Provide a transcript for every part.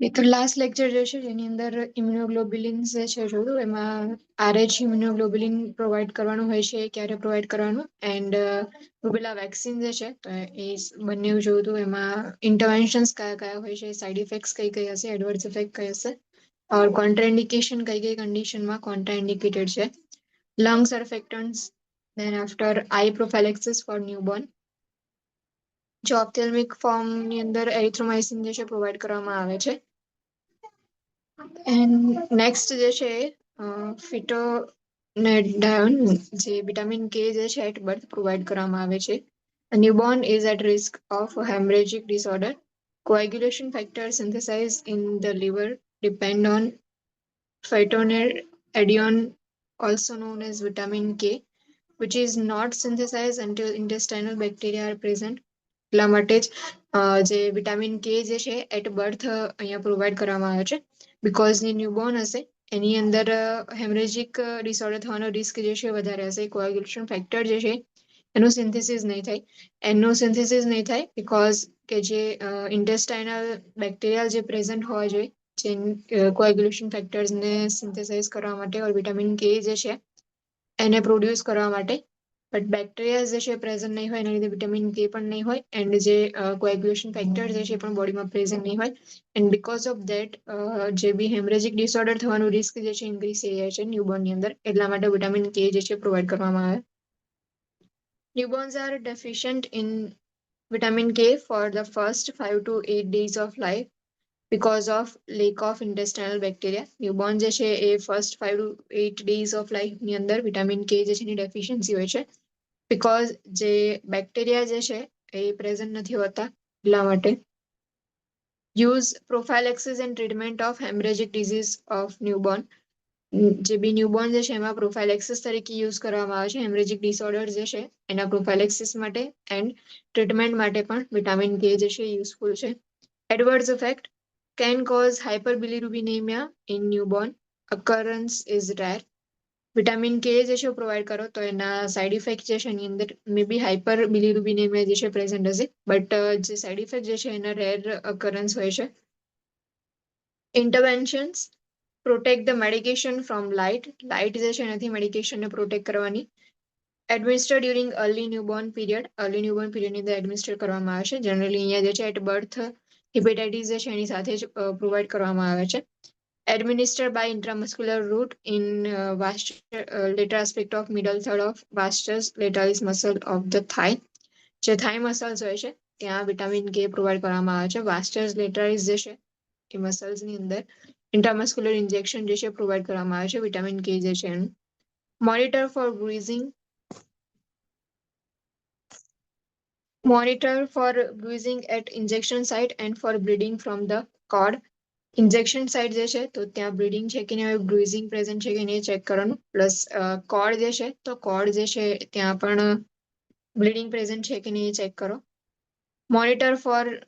એ તો last lecture જે છે જેની અંદર ઇમ્યુનોગ્લોબ્યુલિન જે છે જોયું એમાં RH ઇમ્યુનોગ્લોબ્યુલિન પ્રોવાઈડ કરવાનું હોય છે ક્યારે પ્રોવાઈડ કરવાનું એન્ડ રૂબેલા વેક્સિન જે છે તો એ બંને જોયું હતું એમાં ઇન્ટરવેન્શન્સ કયા કયા હોય છે સાઇડ ઇફેક્ટ્સ કઈ કઈ હશે એડવર્સ ઇફેક્ટ કઈ હશે और contraindication કઈ કઈ કન્ડિશનમાં contraindicated છે lung surfactants then after eye prophylaxis for newborn જો ઓપ્થેલ્મિક ફોર્મ ની અંદર એરિથ્રોમાઇસિન જે છે પ્રોવાઈડ કરવામાં આવે છે એન્ડ નેક્સ્ટ જે છે ફિટોનેડાયોન જે વિટામિન કે જે છે એટ બર્થ પ્રોવાઈડ કરવામાં આવે છે newborn is at risk of haemorrhagic disorder coagulation factor synthesized in the liver depend on phytonadione also known as vitamin K which is not synthesized until intestinal bacteria are present એટલા માટે જ જે vitamin કે જે છે at birth અહીંયા provide કરવામાં આવે છે બીકોઝ જે ન્યૂબોર્ન હશે એની અંદર હેમરેજિક ડિસઓર્ડર થવાનો રિસ્ક જે છે વધારે હશે કોએગ્યુલેશન ફેક્ટર જે છે એનું સિન્થેસિસ નહીં થાય એનું સિન્થેસિસ નહીં થાય બીકોઝ કે જે ઇન્ટેસ્ટાઇનલ બેક્ટેરિયા જે પ્રેઝન્ટ હોવા જોઈએ જે કોએગ્યુલેશન ફેક્ટર્સને સિન્થેસાઇઝ કરવા માટે ઓર વિટામિન કે જે છે એને પ્રોડ્યુસ કરવા માટે બટ બેક્ટેરિયા જે છે પ્રેઝન્ટ નહીં હોય એના લીધે વિટામિન કે પણ નહીં હોય એન્ડ જે કોએગ્યુલેશન ફેક્ટર જે છે પણ બોડીમાં પ્રેઝન્ટ નહીં હોય એન્ડ બીકોઝ ઓફ ધેટ જે બી હેમરેજિક ડિસઓર્ડર થવાનું રિસ્ક જે છે ઇન્ક્રીઝ થઈ જાય છે ન્યૂબોર્નની અંદર એટલા માટે વિટામિન કે જે છે પ્રોવાઈડ કરવામાં આવે Newborns are deficient in vitamin K for the first 5 to 8 days of life because of lack of intestinal bacteria. Newborn જે છે એ first 5 to 8 days of life ની અંદર વિટામિન કે જે છે એની ડેફિશિયન્સી હોય છે બીકોઝ જે બેક્ટેરિયા જે છે એ પ્રેઝન્ટ નથી હોતા એટલા માટે use prophylaxis and treatment of hemorrhagic disease of newborn જે બી ન્યૂબોર્ન જે છે એમાં પ્રોફાઇલેક્સિસ તરીકે યુઝ કરવામાં આવે છે હેમરેજિક ડિસઓર્ડર જે છે એના પ્રોફાઇલેક્સિસ માટે એન્ડ ટ્રીટમેન્ટ માટે પણ વિટામિન કે જે છે યુઝફુલ છે adverse effect can cause hyperbilirubinemia in newborn. Occurrence is rare. Vitamin કે જે છે પ્રોવાઈડ કરો તો એના સાઇડ ઇફેક્ટ જે છે એની અંદર મે બી હાઇપર બિલિરુબિનેમિયા જે છે પ્રેઝન્ટ હશે બટ જે સાઇડ ઇફેક્ટ જે છે એના રેર અકરન્સ હોય છે interventions protect the medication from light જે છે એનાથી મેડિકેશનને પ્રોટેક્ટ કરવાની એડમિનિસ્ટર ડ્યુરિંગ અર્લી ન્યૂબોર્ન પીરિયડની અંદર એડમિનિસ્ટર કરવામાં આવે છે જનરલી અહીંયા જે છે એટ બર્થ હિપેટાઇટિસ જે છે એની સાથે જ પ્રોવાઈડ કરવામાં આવે છે administered by intramuscular route in later aspect of middle third of vastus latalis muscle of the thigh જે થાઈ મસલ્સ હોય છે ત્યાં વિટામિન કે પ્રોવાઈડ કરવામાં આવે છે વાસ્ટર્સ લેટરાલિસ જે છે એ મસલ્સ ની અંદર ઇન્ટ્રામસ્ક્યુલર ઇન્જેક્શન જે છે પ્રોવાઈડ કરવામાં આવે છે વિટામિન કે જે છે એનું monitor for bruising at injection site and for bleeding from the cord injection site જે છે તો ત્યાં બ્લીડિંગ છે કે નહીં બ્રુઇઝિંગ પ્રેઝન્ટ છે કે નહીં ચેક કરવાનું પ્લસ કોર્ડ જે છે તો કોર્ડ જે છે ત્યાં પણ બ્લીડિંગ પ્રેઝન્ટ છે કે નહીં ચેક કરો મોનિટર ફોર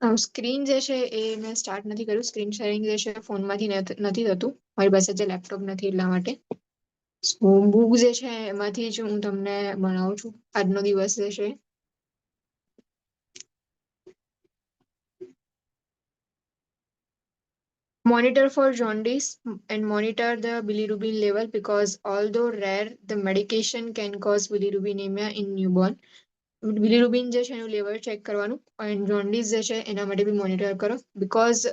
સ્ક્રીન જે છે એ મેં સ્ટાર્ટ નથી કર્યું સ્ક્રીન શેરિંગ જે છે ફોનમાંથી નથી થતું મારી પાસે જે લેપટોપ નથી એટલા માટે બુક જે છે એમાંથી જ હું તમને ભણાવું છું આજનો દિવસ જે છે Monitor for jaundice and monitor the bilirubin level because although rare, the medication can cause bilirubinemia in newborn. બિલિરુબિન જે છે એનું લેવલ ચેક કરવાનું અને જોન્ડિસ જે છે એના માટે બી મોનિટર કરો બીકોઝ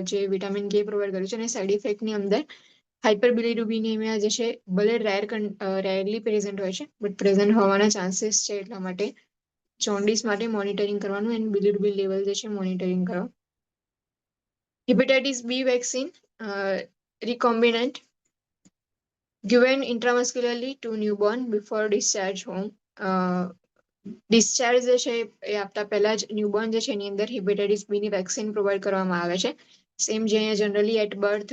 જે વિટામિન કે પ્રોવાઈડ કર્યું છે અને સાઇડ ઇફેક્ટની અંદર હાઇપર બિલિરુબિનેમિયા જે છે ભલે રેરલી પ્રેઝન્ટ હોય છે બટ પ્રેઝન્ટ હોવાના ચાન્સીસ છે એટલા માટે જોન્ડિસ માટે મોનિટરિંગ કરવાનું એન્ડ બિલિરુબિન લેવલ જે છે મોનિટરિંગ કરો Hepatitis B vaccine, recombinant, given intramuscularly to newborn before discharge home. Discharge જે છે એ આપતા પહેલા જ ન્યૂબોર્ન જે છે એની અંદર હિપેટાઇટિસ બી ની વેક્સિન પ્રોવાઈડ કરવામાં આવે છે સેમ જે અહીંયા જનરલી એટ બર્થ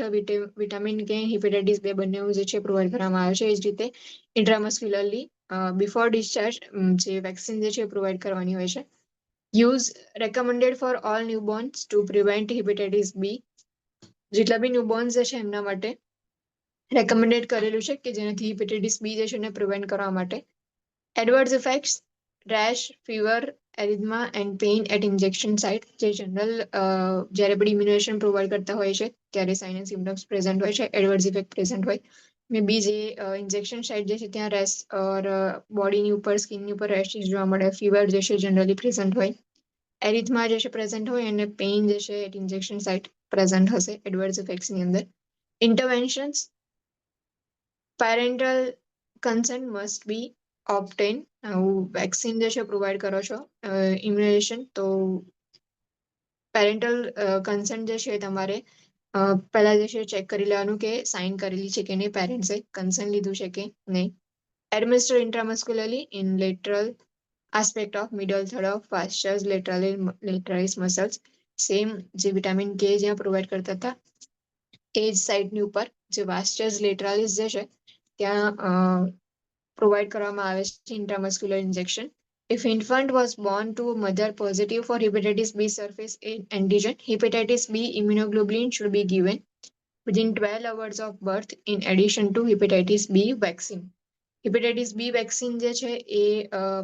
વિટામિન કે હિપેટાઇટિસ બે બંને જે છે પ્રોવાઈડ કરવામાં આવે છે એ જ રીતે ઇન્ટ્રામસ્ક્યુલરલી બિફોર ડિસ્ચાર્જ જે વેક્સિન જે છે એ પ્રોવાઈડ કરવાની હોય છે. Use recommended for all newborns to prevent hepatitis B. જેટલા બી ન્યૂબોર્ન્સ જે છે એમના માટે રેકમેન્ડેડ કરેલું છે કે જેનાથી હિપેટાઇટિસ બી જે છે એને પ્રિવેન્ટ કરવા માટે. Adverse effects, rash, fever, erythema and pain at injection site. જે જનરલ જ્યારે પણ ઇમ્યુનેશન પ્રોવાઈડ કરતા હોય છે ત્યારે સાઇન એન્ડ સિમ્ટમ્સ પ્રેઝન્ટ હોય છે, એડવર્સ ઇફેક્ટ પ્રેઝન્ટ હોય. મે બી જે ઇન્જેક્શન સાઇટ જે છે ત્યાં રેશ ઓર બોડીની ઉપર સ્કિનની ઉપર રેશિસ જોવા મળે, ફીવર જે છે જનરલી પ્રેઝન્ટ હોય, એરિથમા જે છે પ્રેઝન્ટ હોય અને પેઇન જે છે એટ ઇન્જેક્શન સાઇટ પ્રેઝન્ટ હશે એડવર્સ ઇફેક્ટ્સની અંદર. Interventions, parental consent must be obtain. Vaccine જે છે પ્રોવાઈડ કરો છો ઇમ્યુનેશન, તો પેરેન્ટલ કન્સન્ટ જે છે તમારે પહેલા જે છે ચેક કરી લેવાનું કે સાઇન કરેલી છે કે નહીં, પેરેન્ટ્સે કન્સન્ટ લીધું છે કે નહીં. Administer intramuscularly in lateral aspect of middle third of vastus lateralis muscles. Same જે વિટામિન કે જ્યાં પ્રોવાઈડ કરતા હતા એ જ સાઇડની ઉપર જે વાસ્ટસ લેટરાલિસ જે છે ત્યાં પ્રોવાઈડ કરવામાં આવે છે intramuscular injection. If infant was born to mother positive for hepatitis B surface antigen, hepatitis B immunoglobulin should be given within 12 hours of birth in addition to hepatitis B vaccine. Hepatitis B vaccine જે છે એ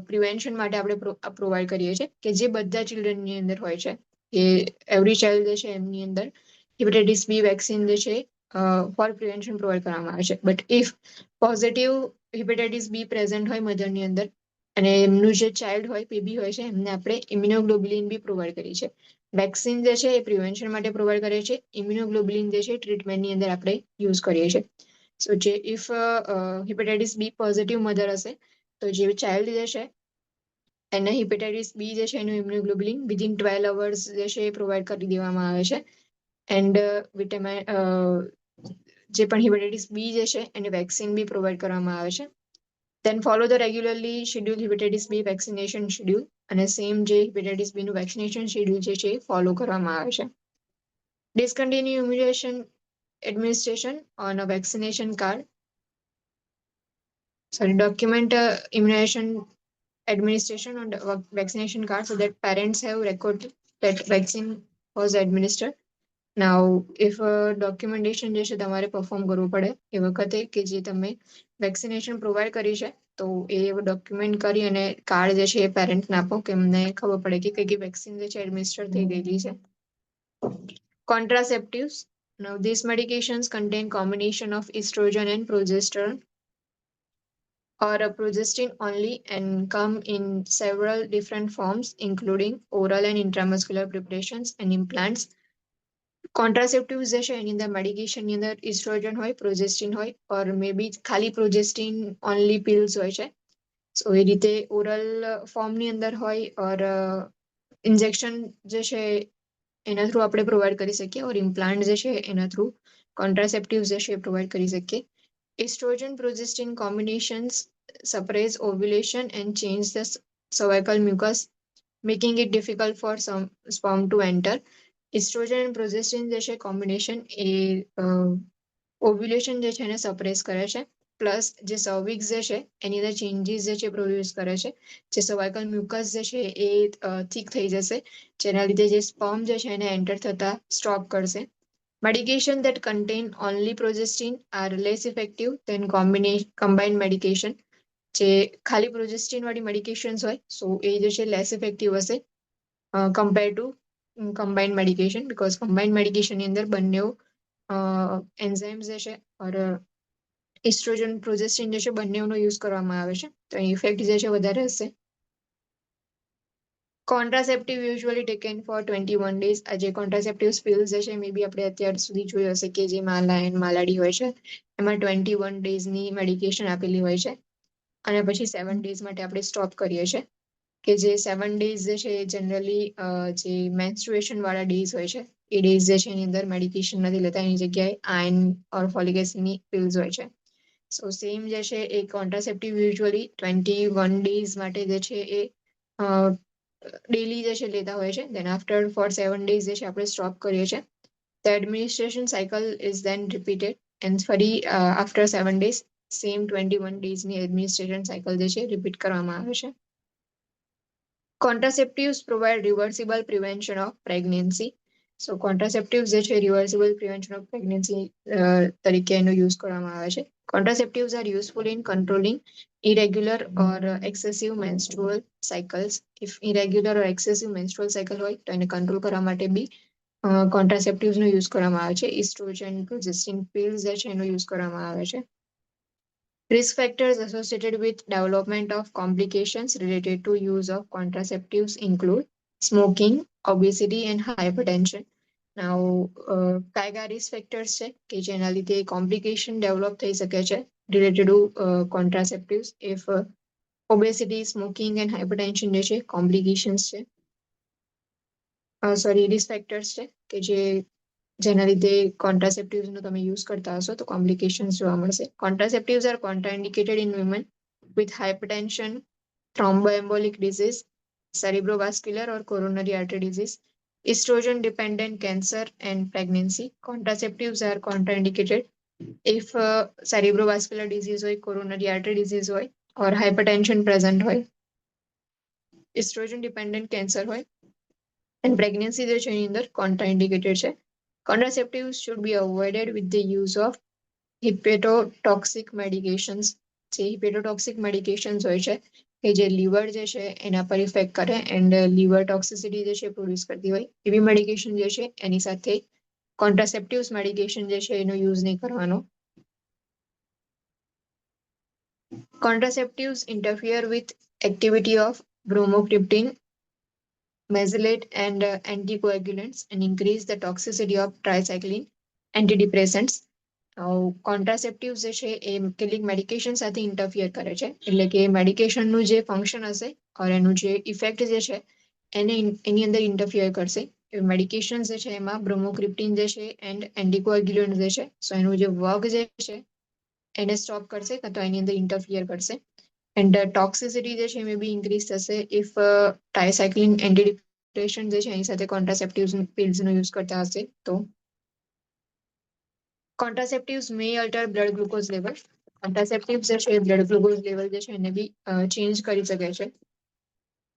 prevention માટે આપણે provide કરીએ છીએ કે જે બધા ચિલ્ડ્રનની અંદર હોય છે, એ એવરી ચાઇલ્ડ જે છે એમની અંદર હિપેટાઇટિસ બી વેક્સિન જે છે ફોર પ્રિવેન્શન પ્રોવાઈડ કરવામાં આવે છે. But if positive hepatitis B present હોય મધરની અંદર અને એમનું જે ચાઇલ્ડ હોય, બેબી હોય છે, એમને આપણે ઇમ્યુનોગ્લોબ્યુલિન બી પ્રોવાઈડ કરીએ છીએ. વેક્સિન જે છે એ પ્રિવેન્શન માટે પ્રોવાઈડ કરીએ છીએ, ઇમ્યુનોગ્લોબ્યુલિન જે છે ટ્રીટમેન્ટની અંદર આપણે યુઝ કરીએ છીએ. સો જે if hepatitis B positive mother હશે તો જે ચાઇલ્ડ જે છે એને હિપેટાઇટિસ બી જે છે એનું ઇમ્યુનોગ્લોબ્યુલિન વિધિન 12 અવર્સ જે છે એ પ્રોવાઈડ કરી દેવામાં આવે છે. એન્ડ વિટામિન જે પણ હિપેટાઇટિસ બી જે છે એને વેક્સિન બી પ્રોવાઈડ કરવામાં આવે છે. Then follow the regularly schedule hepatitis B vaccination schedule, અને સેમ જે હિપેટાઇટિસ બી નું વેક્સિનેશન શેડ્યુલ જે છે એ ફોલો કરવામાં આવે છે. Discontinue ઇમ્યુનેશન administration on a vaccination card. Document immunization administration on the vaccination card so that parents have record that vaccine was administered. Now, if documentation જે છે તમારે પરફોર્મ કરવું પડે એ વખતે કે જે તમે વેક્સિનેશન પ્રોવાઈડ કરી છે તો એ ડોક્યુમેન્ટ કરી અને કાર્ડ જે છે એ પેરેન્ટને આપો કે એમને ખબર પડે કે કઈ કઈ વેક્સિન જે છે એડમિનિસ્ટર થઈ ગયેલી છે. Contraceptives. Now, these medications contain combination of estrogen and progesterone or a progestin only and come in several different forms, including oral and intramuscular preparations and implants. Contraceptives જે છે એની અંદર મેડિકેશનની અંદર ઇસ્ટ્રોજન હોય, પ્રોજેસ્ટિન હોય, ઓર મે બી ખાલી પ્રોજેસ્ટિન ઓનલી પિલ્સ હોય છે. સો એ રીતે ઓરલ ફોર્મની અંદર હોય ઓર ઇન્જેક્શન જે છે એના થ્રુ આપણે પ્રોવાઈડ કરી શકીએ, ઓર ઇમ્પ્લાન્ટ જે છે એના થ્રુ કોન્ટ્રાસેપ્ટિવ્સ જે છે એ પ્રોવાઈડ કરી શકીએ. Estrogen progestin combinations suppress ovulation and change the cervical mucus, making it difficult for some sperm to enter. Estrogen and progestin જે છે કોમ્બિનેશન એ ઓવ્યુલેશન જે છે એને સપ્રેસ કરે છે, પ્લસ જે સર્વિક્સ જે છે એની અંદર ચેન્જીસ જે છે પ્રોડ્યુસ કરે છે, જે સર્વાઇકલ મ્યુકસ જે છે એ થીક થઈ જશે, જેના લીધે જે સ્પર્મ જે છે એને એન્ટર થતા સ્ટોપ કરશે. Medication that contain only progestin are less effective than combined medication. જે ખાલી પ્રોજેસ્ટિન વાળી મેડિકેશન્સ હોય સો એ જે છે લેસ ઇફેક્ટિવ હશે compare to combined medication, because combined મેડિકેશનની અંદર બંને એન્ઝાઇમ્સ જે છે ઓર ઇસ્ટ્રોજન પ્રોજેસ્ટિન જે છે બંનેનો યુઝ કરવામાં આવે છે તો ઇફેક્ટ જે છે વધારે હશે. Contraceptive usually taken for 21 days. આ જે કોન્ટ્રાસેપ્ટિવ પિલ્સ જે છે મે બી આપણે અત્યાર સુધી જોયું હશે કે જે માલા એન્ડ માલાડી હોય છે એમાં 21 daysની મેડિકેશન આપેલી હોય છે અને પછી 7 days માટે આપણે સ્ટોપ કરીએ છીએ કે જે 7 days જે છે એ જનરલી જે મેન્સ્ટ્રુએશન વાળા ડેઝ હોય છે એ ડેઝ જે છે એની અંદર મેડિકેશન નથી લેતા, એની જગ્યાએ આયર્ન ઓર ફોલિક એસિડની પિલ્સ હોય છે. સો સેમ જે છે એ કોન્ટ્રાસેપ્ટિવ યુઝ્યુઅલી 21 days માટે જે છે એ ડેલી જે છે લેતા હોય છે. દેન આફ્ટર ફોર 7 days જે છે આપણે સ્ટોપ કરીએ છીએ. The administration cycle is then repeated and ફરી આફ્ટર 7 days સેમ 21 ડેઝની એડમિનિસ્ટ્રેશન સાયકલ જે છે રિપીટ કરવામાં આવે છે. Contraceptives provide reversible prevention of pregnancy. So contraceptives જે છે રિવર્સિબલ પ્રિવેન્શન ઓફ પ્રેગ્નન્સી તરીકે એનો યુઝ કરવામાં આવે છે. Contraceptives are useful in controlling irregular or excessive menstrual cycles. If irregular or excessive menstrual cycle હોય તો એને કંટ્રોલ કરવા માટે બી કોન્ટ્રાસેપ્ટિવ્સ નો યુઝ કરવામાં આવે છે. ઇસ્ટ્રોજન પ્રોજેસ્ટિન પિલ્સ જે છે એનો યુઝ કરવામાં આવે છે. Risk factors associated with development of complications related to use of contraceptives include smoking, obesity and hypertension. Now, કયા રિસ્ક ફેક્ટર્સ છે કે જેના લીધે કોમ્પ્લિકેશન ડેવલપ થઈ શકે છે related to contraceptives? If obesity, smoking and hypertension જે છે કોમ્પ્લિકેશન્સ છે, સોરી રિસ્ક ફેક્ટર્સ છે કે જેના લીધે કોન્ટ્રાસેપ્ટિવ્સ નો તમે યુઝ કરતા હશો તો કોમ્પ્લિકેશન્સ જોવા મળશે. Contraceptives are contraindicated in women with hypertension, thromboembolic disease, cerebrovascular or coronary artery disease, estrogen dependent cancer and pregnancy. Contraceptives are contraindicated if cerebrovascular disease હોય, coronary artery disease હોય or hypertension present હોય, estrogen dependent cancer હોય and pregnancy જે છે એની અંદર contraindicated છે. Contraceptives should be avoided with the use of hepatotoxic medications. જે hepatotoxic medications હોય છે કે જે લીવર જે છે એના પર ઇફેક્ટ કરે એન્ડ લીવર ટોક્સિસિટી જે છે પ્રોડ્યુસ કરતી હોય એવી મેડિકેશન જે છે એની સાથે કોન્ટ્રાસેપ્ટિવ્સ મેડિકેશન જે છે એનો યુઝ નહીં કરવાનો. Contraceptives interfere with activity of bromocriptine, mesylate and anticoagulants and increase the toxicity of tricycline antidepressants. કોન્ટ્રાસેપ્ટિવ્સ જે છે એ કેટલીક મેડિકેશન સાથે ઇન્ટરફિયર કરે છે, એટલે કે મેડિકેશનનું જે ફંક્શન હશે ઓર એનું જે ઇફેક્ટ જે છે એને એની અંદર ઇન્ટરફિયર કરશે. મેડિકેશન જે છે એમાં બ્રોમોક્રિપ્ટિન જે છે એન્ડ એન્ટિકોએગ્યુલન્ટ જે છે સો એનું જે વર્ક જે છે એને સ્ટોપ કરશે કાં તો એની અંદર ઇન્ટરફિયર કરશે. એન્ડ ટોક્સિસિટી જે છે એ બી ઇન્ક્રીઝ થશે ઇફ ટ્રાયસાયક્લિન એન્ટીડિપ્રેશન જે છે એની સાથે કોન્ટ્રાસેપ્ટિવ્સ પિલ્સનો યુઝ કરતા હશે તો. Contraceptives may alter blood glucose level. Contraceptives જે છે બ્લડ ગ્લુકોઝ લેવલ જે છે એને બી ચેન્જ કરી શકે છે.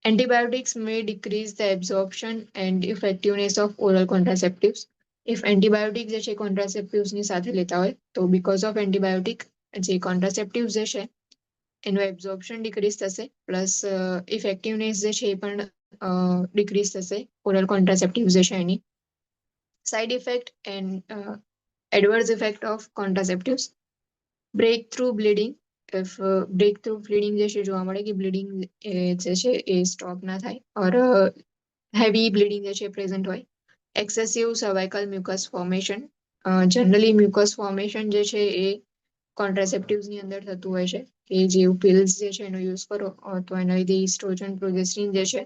Antibiotics may decrease the absorption and effectiveness of oral contraceptives. If antibiotics જે છે contraceptives ની સાથે લેતા હોય તો because of antibiotic જે contraceptives જે છે એનું એબ્ઝોર્પ્શન ડિક્રીઝ થશે પ્લસ ઇફેક્ટિવનેસ જે છે એ પણ ડિક્રીઝ થશે ઓરલ કોન્ટ્રાસેપ્ટિવ્સ જે છે એની. Side effect and adverse effect of contraceptives: breakthrough bleeding. If breakthrough bleeding જે છે જોવા મળે કે બ્લીડિંગ જે છે એ સ્ટોપ ના થાય ઓર હેવી બ્લીડિંગ જે છે પ્રેઝન્ટ હોય. Excessive cervical mucus formation. Generally mucus formation જે છે એ કોન્ટ્રાસેપ્ટિવ્સ ની અંદર થતું હોય છે કે જેવું પિલ્સ જે છે એનો યુઝ કરો તો એના લીધે ઇસ્ટ્રોજન પ્રોજેસ્ટિન જે છે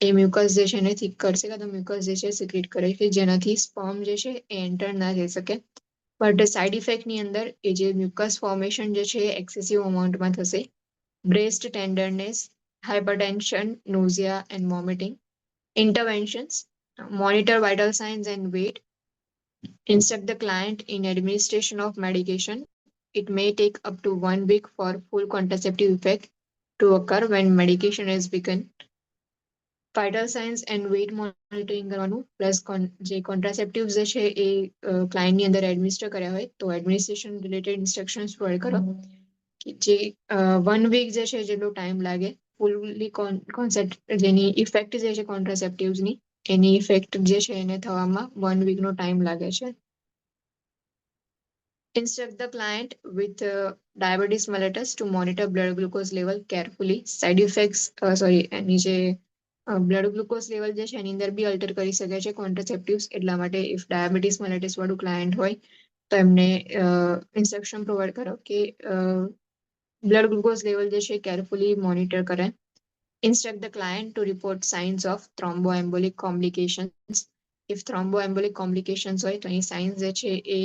એ મ્યુકસ જે છે એને થીક કરશે કાં તો મ્યુકસ જે છે સિક્રેટ કરે કે જેનાથી સ્પર્મ જે છે એ એન્ટર ના થઈ શકે. બટ સાઇડ ઇફેક્ટની અંદર એ જે મ્યુકસ ફોર્મેશન જે છે એ એક્સેસિવ અમાઉન્ટમાં થશે. Breast tenderness, hypertension, nausea and vomiting. Interventions: monitor vital signs and weight, instruct the client in administration of medication. It may take up to 1 week for full contraceptive effect to occur when medication is begun. Vital signs and weight monitoring કરવાનું plus જે contraceptives જે છે એ ક્લાયન્ટની અંદર administer કર્યા હોય તો administration related instructions provide કરો કે જે 1 વીક જે છે જેટલો ટાઈમ લાગે ફૂલી કોન્સેપ્ટ જેની ઇફેક્ટ જે છે કોન્ટ્રાસેપ્ટિવ્સની એની ઇફેક્ટ જે છે એને થવામાં 1 વીકનો ટાઈમ લાગે છે. Instruct the client with diabetes mellitus to monitor blood glucose level carefully. Side effects, એની જે બ્લડ ગ્લુકોઝ લેવલ જે છે એની અંદર બી અલ્ટર કરી શકે છે કોન્ટ્રાસેપ્ટિવ્સ, એટલા માટે ઇફ ડાયાબિટીસ મેલેટિસ વાળું ક્લાયન્ટ હોય તો એમને ઇન્સ્ટ્રક્શન પ્રોવાઈડ કરો કે બ્લડ ગ્લુકોઝ લેવલ જે છે કેરફુલી મોનિટર કરે. Instruct the client to report signs of thromboembolic complications. If thromboembolic complications હોય તો એની સાઇન્સ જે છે એ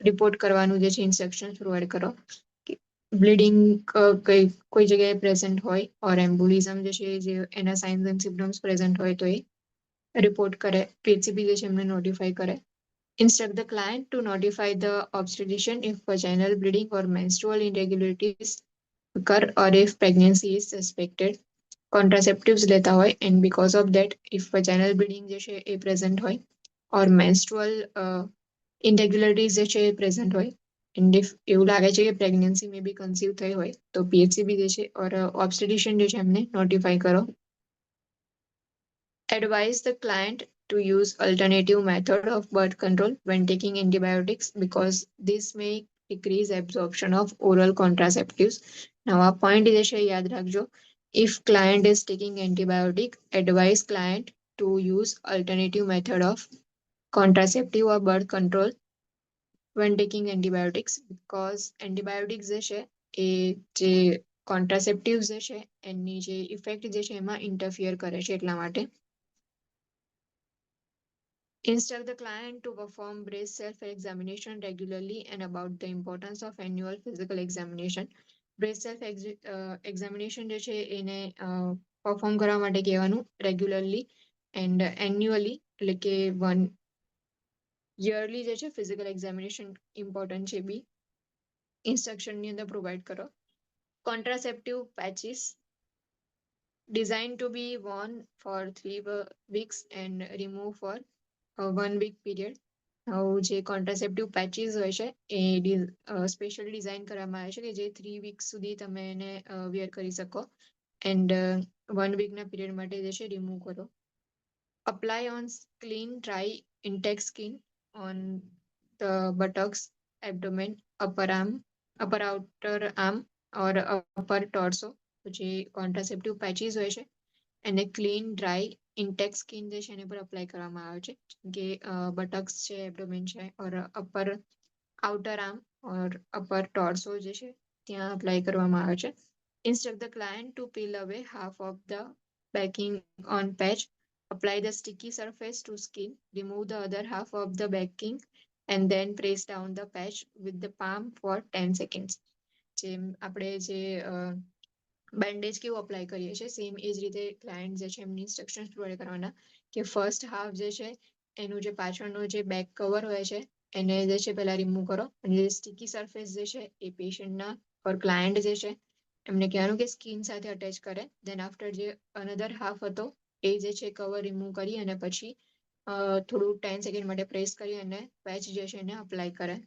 રિપોર્ટ કરવાનું જે છે ઇન્સ્ટ્રક્શન પ્રોવાઈડ કરો. બ્લીડિંગ કોઈ જગ્યાએ પ્રેઝન્ટ હોય ઓર એમ્બોલિઝમ જે છે જે એના સાઇન્સ એન્ડ સિમ્પટમ્સ પ્રેઝન્ટ હોય તો એ રિપોર્ટ કરે, પીએચસીપી જે છે એમને નોટિફાઈ કરે. Instruct the client to notify the obstetrician if vaginal bleeding or menstrual irregularities occur or if pregnancy is suspected. Contraceptives લેતા હોય and because of that if vaginal bleeding જે છે એ present હોય or menstrual irregularities જે છે એ present હોય and if એવું લાગે છે કે pregnancy may be conceive થઈ હોય તો PHCB જે છે or obstetrician જે છે એમને notify કરો. Advise the client to use alternative method of birth control when taking antibiotics because this may decrease absorption of oral contraceptives. Now, આ point જે છે યાદ રાખજો. If client is taking antibiotic, advise client to use alternative method of contraceptive or birth control when taking antibiotics because antibiotics જે છે એ જે contraceptives જે છે એની જે ઇફેક્ટ જે છે એમાં ઇન્ટરફિયર કરે છે એટલા માટે. Instruct the client to perform breast self-examination regularly and about the importance of annual physical examination. Breast self-examination જે છે એને perform કરવા માટે કહેવાનું regularly and annually એટલે કે one yearly જે છે physical examination important છે બી instruction ની અંદર provide કરો. Contraceptive patches designed to be worn for 3 weeks and removed for 1 week period. જે કોન્ટ્રાસેપ્ટિવ પેચીસ હોય છે એ સ્પેશિયલ ડિઝાઇન કરવામાં આવે છે કે જે 3 weeks સુધી તમે એને વેર કરી શકો એન્ડ 1 weekના પીરિયડ માટે જે છે રિમૂવ કરો. Apply on clean, dry, intact skin on the buttocks, abdomen, upper arm, upper outer arm or upper torso. જે કોન્ટ્રાસેપ્ટિવ પેચીસ હોય છે એને ક્લીન ડ્રાય ઇન્ટેક્ટ સ્કિન જે છે એના પર અપ્લાય કરવામાં આવે છે કે બટક્સ છે એબ્ડોમેન છે ઓર અપર આઉટર આર્મ ઓર અપર ટોર્સો જે છે ત્યાં અપ્લાય કરવામાં આવે છે. Instruct the client to peel away half of the backing on patch. Apply the sticky surface to skin. Remove the other half of the backing and then press down the patch with the palm for 10 seconds. જેમ આપણે જે bandage કેવું apply કરીએ છીએ same એ જ રીતે client જે છે એમની ઇન્સ્ટ્રક્શન્સ પ્રોવાઈડ કરવાના કે ફર્સ્ટ હાફ જે છે એનું જે પાછળનો જે બેક કવર હોય છે એને જે છે પહેલા રિમૂવ કરો અને જે સ્ટીકી સરફેસ જે છે એ પેશન્ટના ઓર ક્લાયન્ટ જે છે એમને કહેવાનું કે સ્કિન સાથે અટેચ કરે દેન આફ્ટર જે અનધર હાફ હતો એ જે છે કવર રિમૂવ કરી અને પછી થોડું 10 સેકન્ડ માટે પ્રેસ કરી અને પેચ જે છે એને અપ્લાય કરે.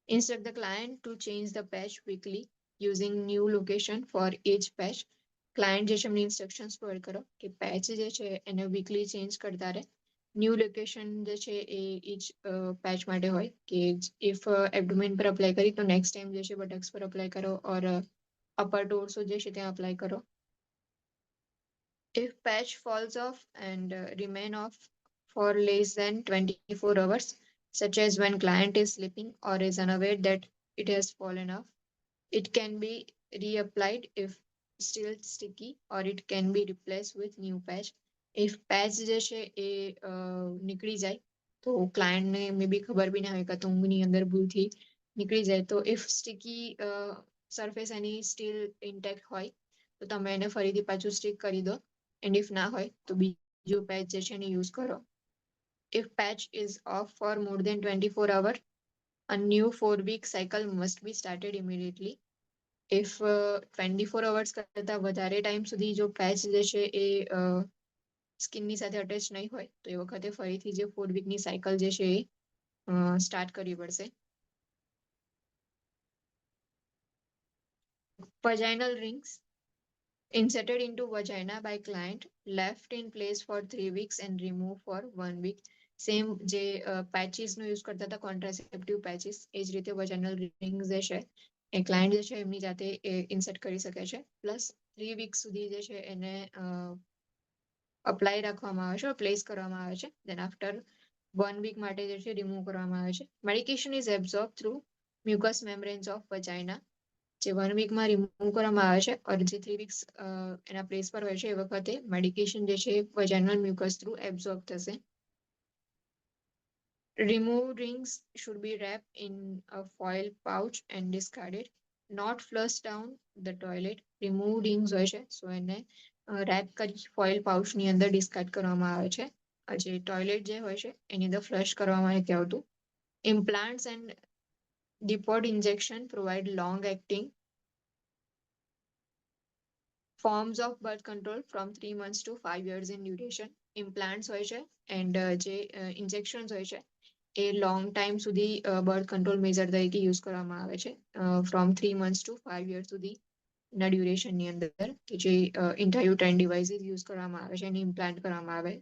Instruct the client to change the patch weekly using new location for each patch. Client જે છે એમને ઇન્સ્ટ્રક્શન્સ પ્રોવાઈડ કરો કે પેચ જે છે એને વીકલી ચેન્જ કરતા રહે. ન્યૂ લોકેશન જે છે એ ઈચ પેચ માટે હોય કે ઇફ એબ્ડોમેન પર અપ્લાય કરી તો નેક્સ્ટ ટાઈમ જે છે બટક્સ પર અપ્લાય કરો ઓર અપર ટોર્સો જે છે ત્યાં અપ્લાય કરો. If patch falls off and remain off for less than 24 hours, such as when client is sleeping or is unaware that it has fallen off, it can be reapplied if still sticky or it can be replaced with new patch. If patch જે છે એ નીકળી જાય તો ક્લાયન્ટને મે બી ખબર બી ના હોય કાં તો ઊંઘની અંદર ભૂલથી નીકળી જાય તો if sticky surface any steel intact હોય તો તમે એને ફરીથી પાછું સ્ટીક કરી દો એન્ડ ઇફ ના હોય તો બીજું પેચ જે છે એને યુઝ કરો. If patch is off for more than 24 hours, a new 4-week cycle must be started immediately. If 24 hours કરતા વધારે ટાઈમ સુધી જો પેચ જે છે એ સ્કિનની સાથે અટેચ નહીં હોય તો એ વખતે ફરીથી જે 4 વીકની સાયકલ જે છે એ સ્ટાર્ટ કરવી પડશે. Vaginal rings inserted into vagina by client, left in place for 3 weeks and removed for 1 week. Same જે પેચીસ નો યુઝ કરતા હતા કોન્ટ્રાસેપ્ટિવ પેચીસ એ જ રીતે વજાઇનલ રિંગ્સ જે છે એ ક્લાયન્ટ જે છે એમની જાતે ઇન્સર્ટ કરી શકે છે પ્લસ 3 વીક સુધી જે છે એને અપ્લાય રાખવામાં આવે છે પ્લેસ કરવામાં આવે છે દેન આફ્ટર 1 વીક માટે જે છે રિમૂવ કરવામાં આવે છે. Medication is absorb through mucus membranes of vagina જે 1 વીકમાં રિમૂવ કરવામાં આવે છે અને જે 3 વીક્સ એના પ્લેસ પર હોય છે એ વખતે મેડિકેશન જે છે વજાઇનલ મ્યુકસ થ્રુ એબ્ઝોર્બ થશે. Removed rings should be wrapped in a foil pouch and discarded, not flushed down the toilet. Removed rings હોય છે સો એને રેપ કરી ફોઇલ પાઉચની અંદર ડિસ્કાર્ડ કરવામાં આવે છે જે ટોયલેટ જે હોય છે એની અંદર ફ્લશ કરવામાં નથી આવતું. Implants and depot injection provide long acting forms of birth control from 3 months to 5 years in duration. Implants હોય છે એન્ડ જે ઇન્જેક્શન્સ હોય છે એ લોંગ ટાઈમ સુધી બર્થ કંટ્રોલ મેઝર તરીકે યુઝ કરવામાં આવે છે ફ્રોમ 3 months to 5 years સુધી ના ડ્યુરેશનની અંદર કે જે ઇન્ટ્રાયુટ્રાઇન ડિવાઇસીસ યુઝ કરવામાં આવે છે એને ઇમ્પ્લાન્ટ કરવામાં આવે.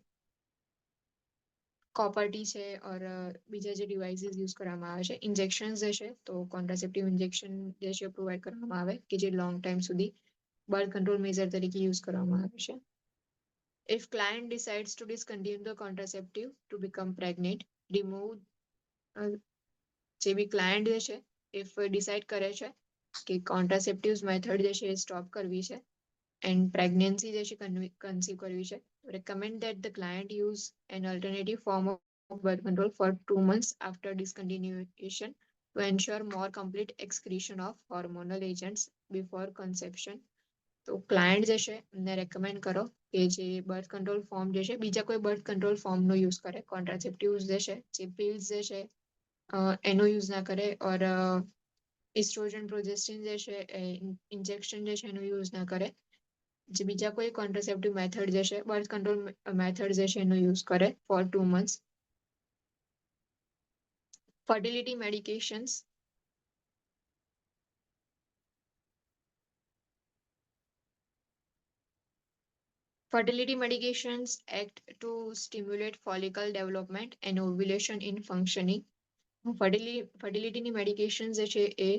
કોપરટી છે ઓર બીજા જે ડિવાઇસીસ યુઝ કરવામાં આવે છે. ઇન્જેક્શન્સ જે છે તો કોન્ટ્રાસેપ્ટિવ ઇન્જેક્શન જે છે પ્રોવાઈડ કરવામાં આવે કે જે લોંગ ટાઈમ સુધી બર્થ કંટ્રોલ મેઝર તરીકે યુઝ કરવામાં આવે છે. If client decides to discontinue the contraceptive to become pregnant, remove જે બી ક્લાયન્ટ જે છે if ડિસાઇડ કરે છે કે કોન્ટ્રાસેપ્ટિવ્સ મેથડ જે છે એ સ્ટોપ કરવી છે and pregnancy જે છે કન્સીવ કરવી છે, recommend that the client use an alternative form of birth control for 2 months after discontinuation to ensure more complete excretion of hormonal agents before conception. તો ક્લાયન્ટ જે છે એમને રેકમેન્ડ કરો કે જે બર્થ કંટ્રોલ ફોર્મ જે છે બીજા કોઈ બર્થ કંટ્રોલ ફોર્મનો યુઝ કરે. કોન્ટ્રાસેપ્ટિવ્સ જે પિલ્સ જે છે એનો યુઝ ના કરે ઓર ઇસ્ટ્રોજન પ્રોજેસ્ટિન જે છે ઇન્જેક્શન જે છે એનો યુઝ ના કરે. જે બીજા કોઈ કોન્ટ્રાસેપ્ટિવ મેથડ જે છે બર્થ કંટ્રોલ મેથડ જે છે એનો યુઝ કરે for 2 months. Fertility medications Fertility medications act to stimulate follicle development and ovulation in functioning. ફર્ટિલિટીની મેડિકેશન જે છે એ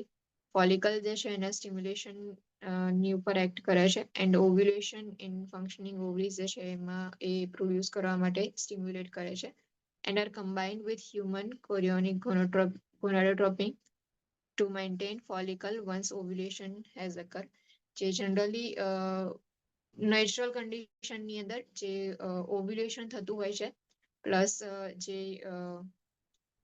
ફોલિકલ જે છે એના સ્ટિમ્યુલેશન ની ઉપર એક્ટ કરે છે and ovulation in functioning ovaries જે છે એમાં એ પ્રોડ્યુસ કરવા માટે સ્ટિમ્યુલેટ કરે છે and are combined with human chorionic gonadotropin to maintain follicle once ovulation has occur. જે જનરલી નેચરલ કન્ડિશનની અંદર જે ઓવ્યુલેશન થતું હોય છે પ્લસ જે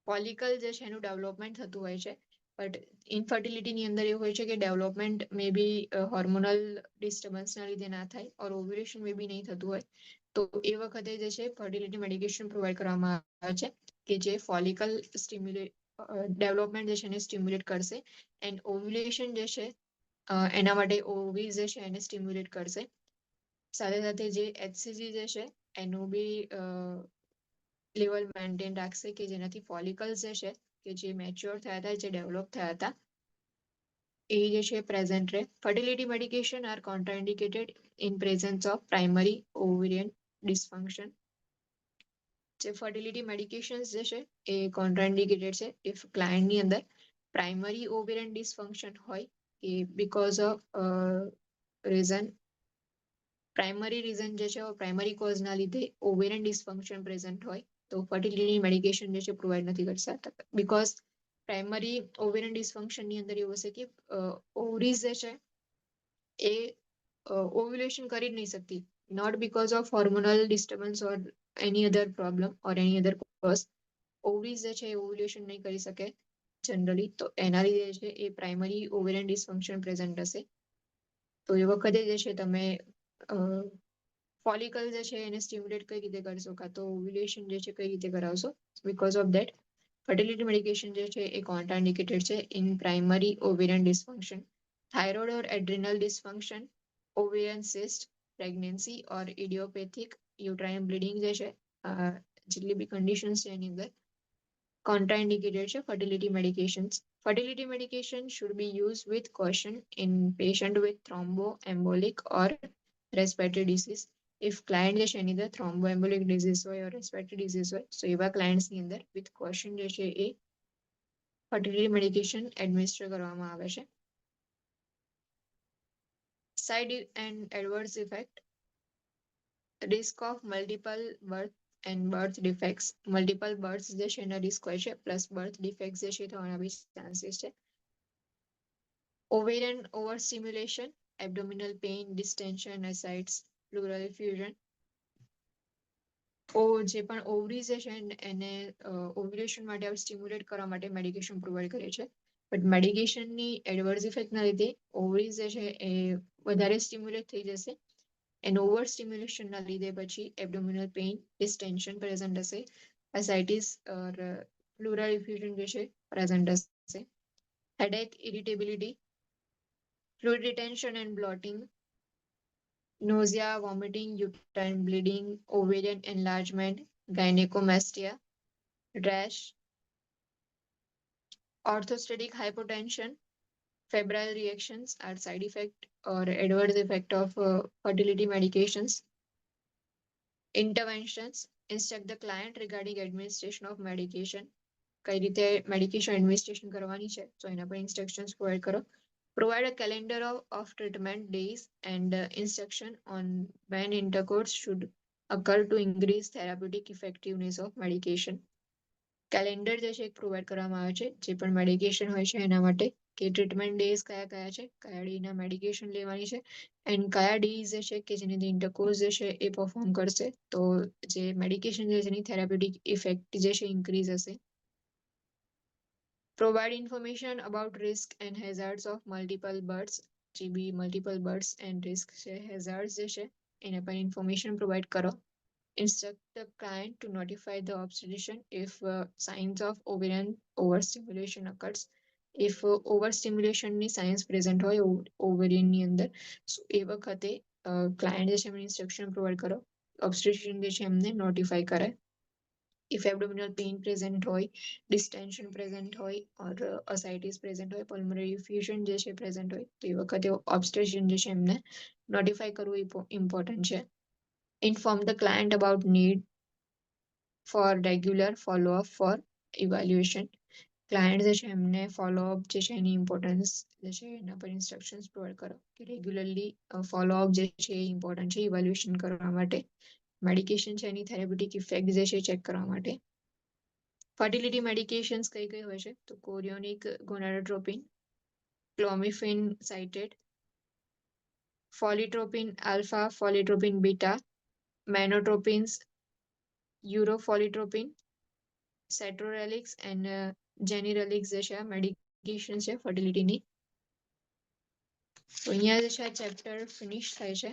ફોલિકલ જે છે એનું ડેવલપમેન્ટ થતું હોય છે. બટ ઇનફર્ટિલિટીની અંદર એવું હોય છે કે ડેવલપમેન્ટ મે બી હોર્મોનલ ડિસ્ટર્બન્સના લીધે ના થાય ઓર ઓવ્યુલેશન મે બી નહીં થતું હોય તો એ વખતે જે છે ફર્ટિલિટી મેડિકેશન પ્રોવાઈડ કરવામાં આવે છે કે જે ફોલિકલ ડેવલપમેન્ટ જે છે એને સ્ટિમ્યુલેટ કરશે એન્ડ ઓવ્યુલેશન જે છે એના માટે ઓવીઝ જે છે એને સ્ટિમ્યુલેટ કરશે. સાથે સાથે જે એચસીજી જે છે એનું બી લેવલ મેન્ટેન રાખશે કે જેનાથી ફોલિકલ્સ જે છે કે જે મેચ્યોર થયા હતા જે ડેવલપ થયા હતા એ જે છે પ્રેઝન્ટ રહે. Fertility medication are contraindicated in presence of primary ovarian dysfunction. જે ફર્ટિલિટી મેડિકેશન્સ જે છે એ કોન્ટ્રાઇન્ડિકેટેડ છે ઇફ ક્લાયન્ટની અંદર પ્રાઇમરી ઓવેરિયન ડિસફંક્શન હોય કે because of reason primary reason જે છે પ્રાઇમરી કોઝના લીધે ઓવેરિયન ડિસફંક્શન પ્રેઝન્ટ હોય તો ફર્ટિલિટી મેડિકેશન જે છે પ્રોવાઈડ નથી કરી શકતા બીકોઝ પ્રાઇમરી ઓવેરિયન ડિસફંક્શનની અંદર એવું હશે કે ઓવરીઝ જે છે એ ઓવ્યુલેશન કરી જ નહીં શકતી not because of hormonal disturbance or any other problem or any other cause. Ovaries જે છે એ ઓવ્યુલેશન નહીં કરી શકે જનરલી તો એના લીધે છે એ પ્રાઇમરી ઓવેરિયન ડિસફંક્શન પ્રેઝન્ટ હશે. તો એ વખતે જે છે તમે ફોલિકલ જે છે એને સ્ટિમ્યુલેટ કઈ રીતે કરશો કાં તો ઓવ્યુલેશન જે છે કઈ રીતે કરાવશો. Because of that fertility medication જે છે એ કોન્ટ્રાઇન્ડિકેટેડ છે in primary ovarian dysfunction, thyroid or adrenal dysfunction, ovarian cyst, pregnancy or idiopathic uterine bleeding જે છે જેટલી બી કન્ડિશન્સ છે એની અંદર contraindicated છે fertility medications. Fertility medication should be used with caution in patient with thromboembolic or respiratory disease. If client જે છે એની અંદર thromboembolic disease હોય or respiratory disease હોય so એવા clients ની અંદર with caution જે છે એ fertility medication administer કરવામાં આવે છે. Side and adverse effect, risk of multiple birth and birth defects. Multiple births જે છે એના રિસ્ક હોય છે પ્લસ બર્થ ડિફેક્ટ્સ જે છે થવાના બી ચાન્સીસ છે. Ovarian over stimulation, abdominal pain, distension, ascites, pleural fusion. જે પણ ઓવરીઝ જે છે એને ઓવ્યુલેશન માટે સ્ટિમ્યુલેટ કરવા માટે મેડિકેશન પ્રોવાઈડ કરે છે બટ મેડિકેશનની એડવર્સ ઇફેક્ટના લીધે ઓવરીઝ જે છે એ વધારે સ્ટિમ્યુલેટ થઈ જશે એન્ડ ઓવર સ્ટિમ્યુલેશનના લીધે પછી એબડોમિનલ પેઇન, ડિસ્ટેન્શન પ્રેઝન્ટ હશે, એસાઇટિસ ઓર પ્લુરલ ઇફ્યુઝન જે છે પ્રેઝન્ટ હશે, headache, irritability, fluid retention and bloating, nausea, vomiting, uterine bleeding, ovarian enlargement, gynecomastia, rash, orthostatic hypotension, febrile reactions are side effect or adverse effect of fertility medications. Interventions: instruct the client regarding administration of medication. કઈ રીતે medication administration કરવાની છે તો એના પર instructions provide કરો. Provide a calendar of treatment days and instruction on when intercourse should occur to increase therapeutic effectiveness of medication. Calendar જે છે પ્રોવાઈડ કરવામાં આવે છે જે પણ મેડિકેશન હોય છે એના માટે, કે ટ્રીટમેન્ટ ડેઝ કયા કયા છે, કયા ડેના મેડિકેશન લેવાની છે, એન્ડ કયા ડેઝ જે છે કે જેની ઇન્ટરકોર્સ જે છે એ પરફોર્મ કરશે તો જે મેડિકેશન જે છે એની થેરાપ્યુટિક ઇફેક્ટ જે છે ઇન્ક્રીઝ હશે. Provide information about risk and hazards of multiple births. જે બી મલ્ટિપલ બર્થ્સ એન્ડ રિસ્ક છે, હેઝાર્ડ્સ જે છે એના પર ઇન્ફોર્મેશન પ્રોવાઈડ કરો. Instruct the client to notify the obstetrician if signs of ovarian overstimulation occurs. If overstimulation ની સાઇન્સ પ્રેઝન્ટ હોય ovarian ની અંદર, એ વખતે ક્લાયન્ટ જે છે એમને ઇન્સ્ટ્રક્શન પ્રોવાઈડ કરો, ઓબ્સ્ટેટ્રિશિયન જે છે એમને નોટિફાઈ કરે. If abdominal pain present હોય, distension present હોય or ascites present હોય, pulmonary effusion જે છે present હોય તો એ વખતે obstetrician જે છે એમને નોટિફાઈ કરવું ઇમ્પોર્ટન્ટ છે. Inform the client about need for regular follow-up for evaluation. Client જે છે એમને ફોલોઅપ જે છે એની ઇમ્પોર્ટન્સ જે છે એના પર ઇન્સ્ટ્રક્શન્સ પ્રોવાઈડ કરો કે રેગ્યુલરલી ફોલોઅપ જે છે એ ઇમ્પોર્ટન્ટ છે ઇવેલ્યુએશન કરવા માટે. મેડિકેશન છે એની થેરાપ્યુટિક ઇફેક્ટ જે છે ચેક કરવા માટે. ફર્ટિલિટી મેડિકેશન્સ કઈ કઈ હોય છે તો કોરિયોનિક ગોનાડોટ્રોપિન, ક્લોમિફેન સાઇટેડ, ફોલિટ્રોપિન આલ્ફા, ફોલિટ્રોપિન બીટા, મેનોટ્રોપિન્સ, યુરોફોલિટ્રોપિન, સેટ્રોરેલિક્સ એન્ડ જેનિરેલિક્સ જે છે આ મેડિકેશન છે ફર્ટિલિટીની. તો અહીંયા જે છે આ ચેપ્ટર ફિનિશ થાય છે.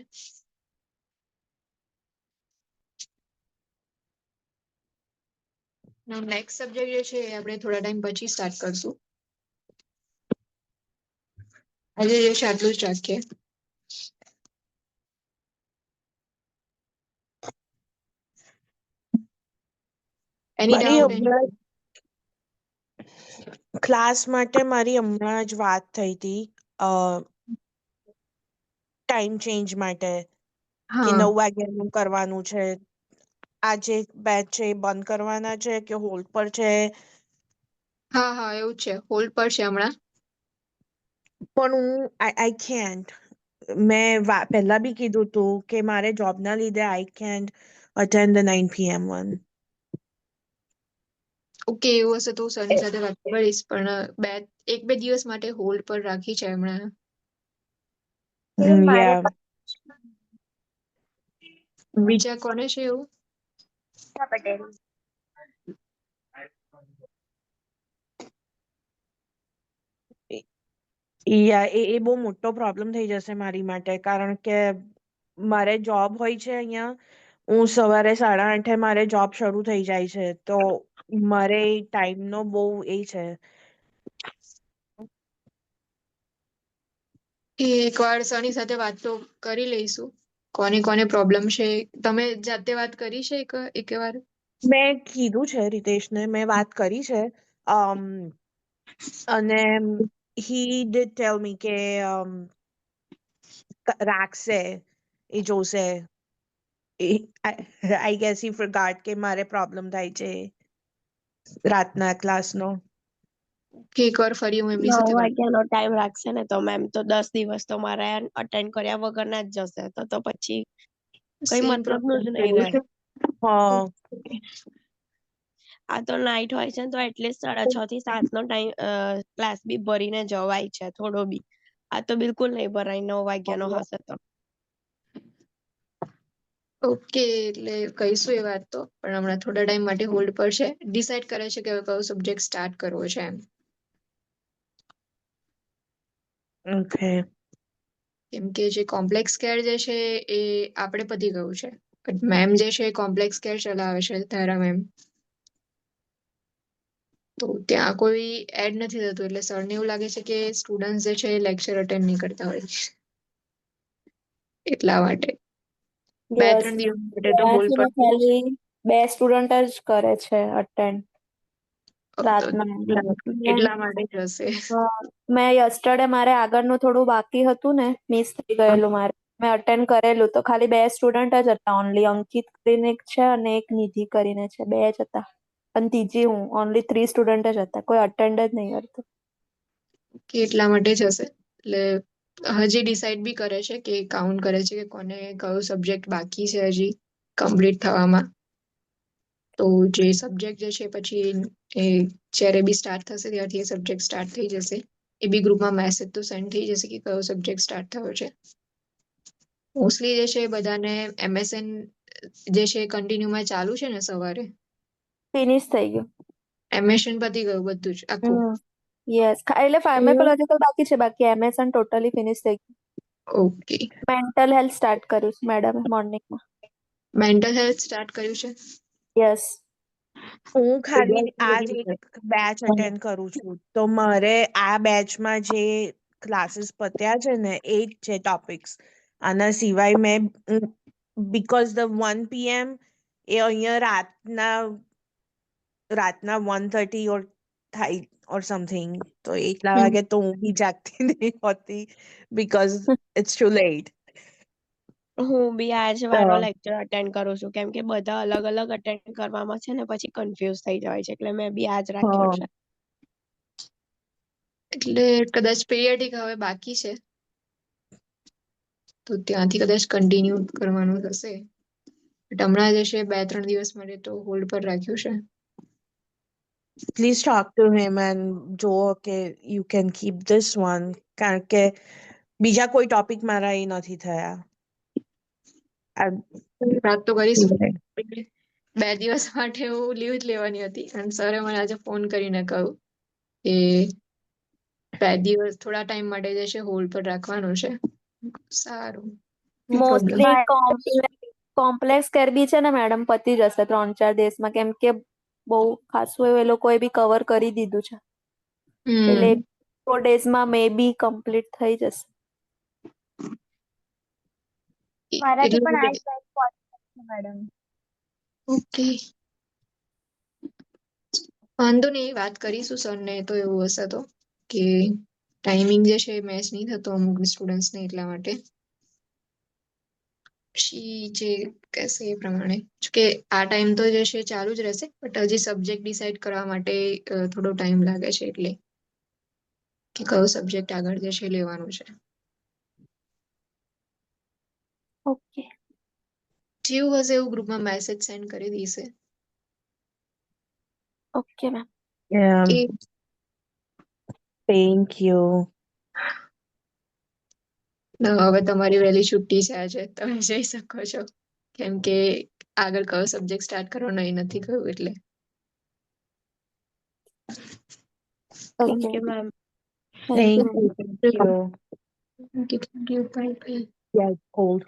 નેક્સ્ટ સબ્જેક્ટ જે છે એ આપણે થોડા ટાઈમ પછી સ્ટાર્ટ કરશું. આજે જે છે આટલું જ રાખીએ. એની ડાઉટ ક્લાસ માટે મારી હમણાં જ વાત થઈ હતી ટાઈમ ચેન્જ માટે કે 9 વાગ્યાનું કરવાનું છે. આજે બેચ છે એ બંધ કરવાના છે કે હોલ્ડ પર છે? હા હા એવું છે, હોલ્ડ પર છે હમણાં. પણ હું આઈ કેન્ટ, મેં પહેલા બી કીધું હતું કે મારે જોબના લીધે I can't attend the 9 PM one. Okay એવું હશે તો સરની સાથે વાત કરીશ, પણ એક બે દિવસ માટે હોલ્ડ પર રાખી છે હમણાં. બીજા કોને છે એવું? એ બહુ મોટો પ્રોબ્લેમ થઈ જશે મારી માટે, કારણ કે મારે જોબ હોય છે અહીંયા. હું સવારે 8:30 મારે જોબ શરૂ થઈ જાય છે, તો મારે ટાઈમનો બહુ એ છે. એકવાર સરની સાથે વાત તો કરી લઈશું, કોને કોને પ્રોબ્લેમ છે. તમે જાતે વાત કરી છે એકવાર? મેં કીધું છે રિતેશને, મેં વાત કરી છે. અને he did tell me કે રાખશે, એ જોશે. I guess he forgot કે મારે પ્રોબ્લેમ થાય છે રાતના ક્લાસનો. કે એકવાર ફરી હું એમની 9 સાથે વાત વાગ્યાનો ટાઈમ રાખશે ને તો મેમ તો 10 દિવસ તો મારા અટેન્ડ કર્યા વગરના જ જશે, તો પછી કઈ મતલબનું જ નહીં રહે. હા, આ તો નાઈટ હોય છે ને તો એટલીસ્ટ 6:30 થી 7 નો ટાઈમ ક્લાસ બી ભરીને જવાય છે થોડો બી. આ તો બિલકુલ નહીં ભરાય 9 વાગ્યાનો હશે તો. ઓકે, એટલે કહીશું એ વાત તો, પણ હમણાં થોડા ટાઈમ માટે હોલ્ડ પર છે. ડિસાઈડ કરે છે કે હવે કયો સબ્જેક્ટ સ્ટાર્ટ કરવો છે એમ. ઓકે. કેમ કે જે કોમ્પ્લેક્સ કેર જે છે એ આપણે પતી ગયું છે, બટ મેમ જે છે કોમ્પ્લેક્સ કેર ચલાવે છે તારા મેમ, તો ત્યાં કોઈ એડ નથી થતું, એટલે સરને એવું લાગે છે કે સ્ટુડન્ટ જે છે એ લેક્ચર અટેન્ડ નહીં કરતા હોય, એટલા માટે 2-3 દિવસ માટે તો હોલ્ડ પર ખાલી 2 સ્ટુડન્ટ જ કરે છે અટેન્ડ રાતના. એટલા માટે જ હશે. મેં યસ્ટરડે મારે આગળનું થોડું બાકી હતું ને, મિસ થઈ ગયેલું મારે. મેં અટેન્ડ કરેલું તો ખાલી 2 સ્ટુડન્ટ જ હતા ઓનલી. અંકિત કરીને એક છે અને એક નિધિ કરીને છે, 2 જ હતા. અને ત્રીજી હું. ઓનલી 3 સ્ટુડન્ટ જ હતા, કોઈ અટેન્ડ જ નહીં કરતું. કે એટલા માટે જ હશે. એટલે હજી ડિસાઈડ બી કરે છે કે કાઉન્ટ કરે છે કે કોને કયો સબ્જેક્ટ બાકી છે હજી કમ્પ્લીટ થવામાં. તો જે સબ્જેક્ટ જે છે પછી એ જ્યારે બી સ્ટાર્ટ થશે ત્યારથી એ સબ્જેક્ટ સ્ટાર્ટ થઈ જશે. એ બી ગ્રુપમાં મેસેજ તો સેન્ડ થઈ જશે કે કયો સબ્જેક્ટ સ્ટાર્ટ થયો છે. મોસ્ટલી જે છે બધાને MSN જે છે કન્ટિન્યુમાં ચાલુ છે ને સવારે, ફિનિશ થઈ ગયું. MSN પતી ગયું બધું જ આખું. યસ, એટલે ફાર્માકોલોજીકલ બાકી છે, બાકી એમએસએન ટોટલી ફિનિશ થઈ ગયું. ઓકે. મેન્ટલ હેલ્થ સ્ટાર્ટ કર્યું છે મેડમે મોર્નિંગમાં. મેન્ટલ હેલ્થ સ્ટાર્ટ કર્યું છે. યસ. હું ખાલી આ જ એક બેચ અટેન્ડ કરું છું, તો મારે આ બેચમાં જે ક્લાસીસ પત્યા છે ને એ જ છે ટોપિક્સ. આના સિવાય મેં બીકોઝ ધ 1 PM એ અહીંયા રાતના 1:30 ઓર થાય ઓર સમથિંગ, તો એટલા વાગે તો હું બી જાગતી નહીં હોતી બીકોઝ ઇટ્સ ટુ લેટ. હું બી આજ મારો લેક્ચર અટેન્ડ કરું છું, કેમ કે બધા અલગ અલગ અટેન્ડ કરવામાં છે ને પછી કન્ફ્યુઝ થઈ જવાય છે, એટલે મેં બી આજ રાખ્યો છે. એટલે કદાચ પીરિયડિક હવે બાકી છે, તો ત્યાંથી કદાચ કન્ટિન્યુ કરવાનું થશે. બટ હમણાં જે છે 2-3 દિવસ માટે તો હોલ્ડ પર રાખ્યું છે. Please talk to him and જો કે you can keep this one, કારણ કે બીજા કોઈ ટોપિક મારા એ નથી થયા. વાત તો કરીશું. 2 દિવસ માટે હું લીવ જ લેવાની હતી અને સરે મને આજે ફોન કરીને કહ્યું કે 2 દિવસ થોડા ટાઈમ માટે જે છે હોલ્ડ પર રાખવાનું છે. સારું. મોસ્ટલી કોમ્પ્લેક્સ કેર બી છે ને મેડમ પતી જશે 3-4 દિવસમાં, કેમ કે બહુ ખાસું એવું એ લોકોએ બી કવર કરી દીધું છે, એટલે 4 ડેઝમાં મે બી કમ્પ્લીટ થઈ જશે. મારાથી પણ આ જ ટાઈમ પોસિબલ છે મેડમ. ઓકે, વાંધો નહીં, વાત કરીશું સરને તો એવું હશે તો, કે ટાઈમિંગ જે છે મેચ નહીં થતો અમુક સ્ટુડન્ટ્સને, એટલા માટે પછી જે કહેશે એ પ્રમાણે. કે આ ટાઈમ તો જે છે ચાલુ જ રહેશે, બટ હજી સબ્જેક્ટ ડિસાઈડ કરવા માટે થોડો ટાઈમ લાગે છે, એટલે કે કયો સબ્જેક્ટ આગળ જે છે લેવાનું છે. ઓકે, જેવું હશે એવું ગ્રુપમાં મેસેજ સેન્ડ કરી દઈશે. Okay ma'am. કે થેન્ક યુ. હવે તમારી વહેલી છુટ્ટી છે આજે, તમે જઈ શકો છો, કેમ કે આગળ કયો સબ્જેક્ટ સ્ટાર્ટ કરવાનો એ નથી કહ્યું એટલે. Thank you ma'am. Thank you. Thank you. Bye bye. Yes, cold.